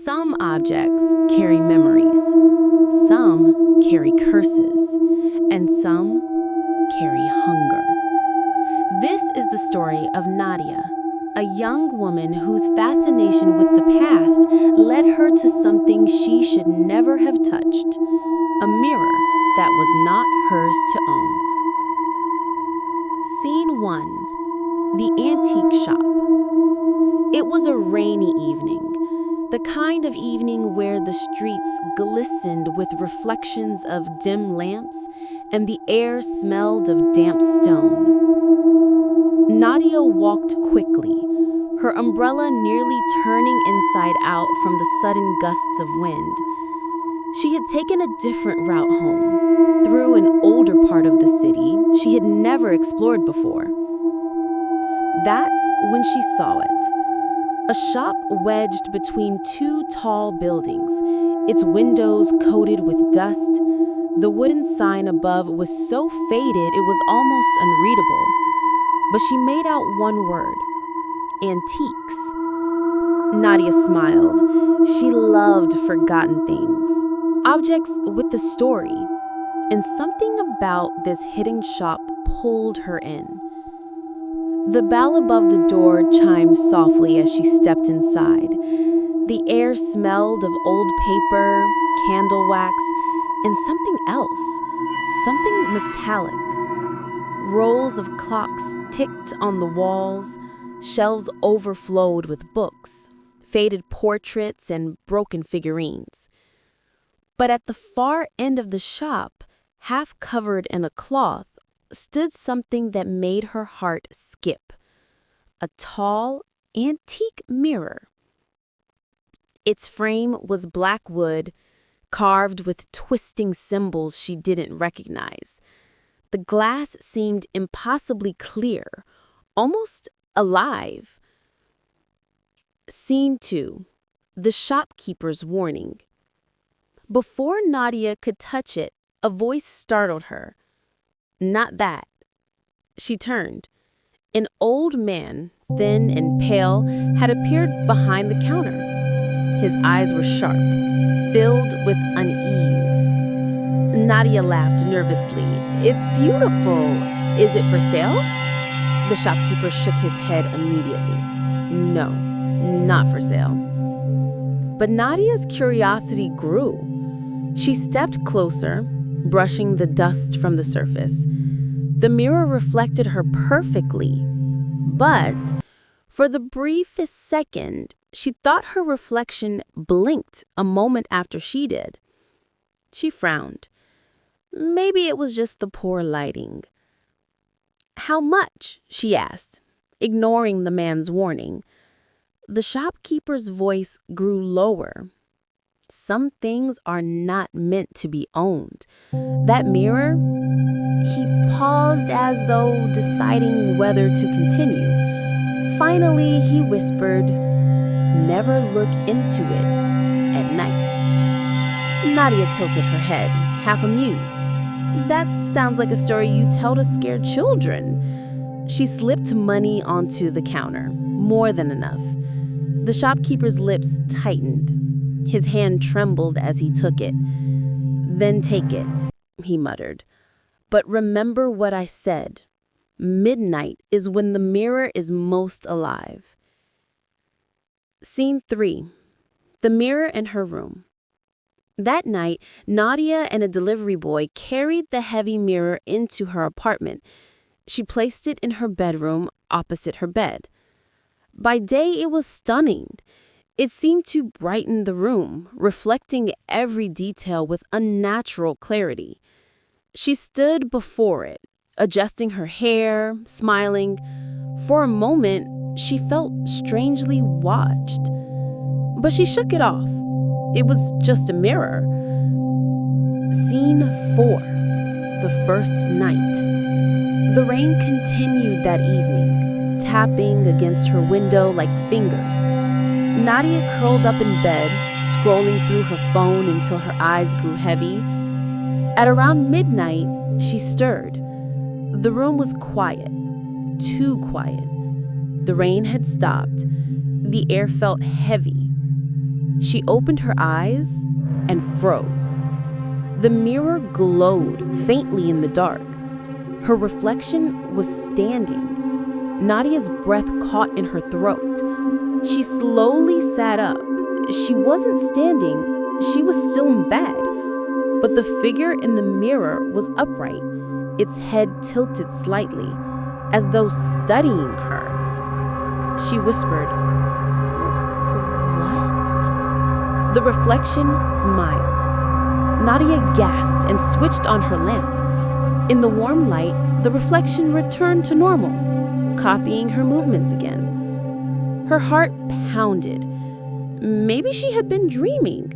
Some objects carry memories, some carry curses, and some carry hunger. This is the story of Nadia, a young woman whose fascination with the past led her to something she should never have touched, a mirror that was not hers to own. Scene 1. The Antique Shop. It was a rainy evening, the kind of evening where the streets glistened with reflections of dim lamps and the air smelled of damp stone. Nadia walked quickly, her umbrella nearly turning inside out from the sudden gusts of wind. She had taken a different route home, through an older part of the city she had never explored before. That's when she saw it. A shop wedged between two tall buildings, its windows coated with dust. The wooden sign above was so faded it was almost unreadable. But she made out one word: antiques. Nadia smiled. She loved forgotten things, objects with a story, and something about this hidden shop pulled her in. The bell above the door chimed softly as she stepped inside. The air smelled of old paper, candle wax, and something else, something metallic. Rolls of clocks ticked on the walls, shelves overflowed with books, faded portraits, and broken figurines. But at the far end of the shop, half covered in a cloth, stood something that made her heart skip: a tall, antique mirror. Its frame was black wood, carved with twisting symbols she didn't recognize. The glass seemed impossibly clear, almost alive. Scene 2. The shopkeeper's warning. Before Nadia could touch it, a voice startled her. Not that. She turned. An old man, thin and pale, had appeared behind the counter. His eyes were sharp, filled with unease. Nadia laughed nervously. "It's beautiful. Is it for sale?" The shopkeeper shook his head immediately. "No, not for sale." But Nadia's curiosity grew. She stepped closer, brushing the dust from the surface. The mirror reflected her perfectly, but for the briefest second, she thought her reflection blinked a moment after she did. She frowned. Maybe it was just the poor lighting. "How much?" she asked, ignoring the man's warning. The shopkeeper's voice grew lower. "Some things are not meant to be owned. That mirror..." He paused as though deciding whether to continue. Finally, he whispered, "Never look into it at night." Nadia tilted her head, half amused. "That sounds like a story you tell to scare children." She slipped money onto the counter, more than enough. The shopkeeper's lips tightened. His hand trembled as he took it. "Then take it," he muttered. "But remember what I said. Midnight is when the mirror is most alive." Scene 3. The mirror in her room. That night, Nadia and a delivery boy carried the heavy mirror into her apartment. She placed it in her bedroom opposite her bed. By day, it was stunning. It seemed to brighten the room, reflecting every detail with unnatural clarity. She stood before it, adjusting her hair, smiling. For a moment, she felt strangely watched. But she shook it off. It was just a mirror. Scene 4. The first night. The rain continued that evening, tapping against her window like fingers. Nadia curled up in bed, scrolling through her phone until her eyes grew heavy. At around midnight, she stirred. The room was quiet, too quiet. The rain had stopped. The air felt heavy. She opened her eyes and froze. The mirror glowed faintly in the dark. Her reflection was standing. Nadia's breath caught in her throat. She slowly sat up. She wasn't standing, she was still in bed. But the figure in the mirror was upright, its head tilted slightly, as though studying her. She whispered, "What?" The reflection smiled. Nadia gasped and switched on her lamp. In the warm light, the reflection returned to normal, copying her movements again. Her heart pounded. Maybe she had been dreaming.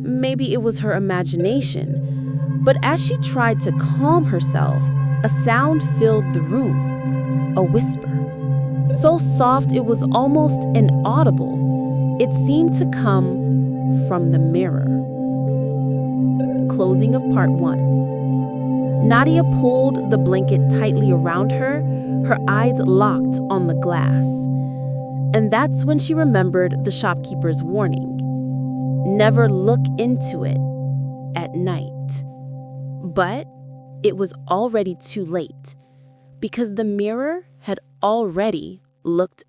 Maybe it was her imagination. But as she tried to calm herself, a sound filled the room. A whisper. So soft it was almost inaudible. It seemed to come from the mirror. Closing of part 1. Nadia pulled the blanket tightly around her, her eyes locked on the glass. And that's when she remembered the shopkeeper's warning. Never look into it at night. But it was already too late, because the mirror had already looked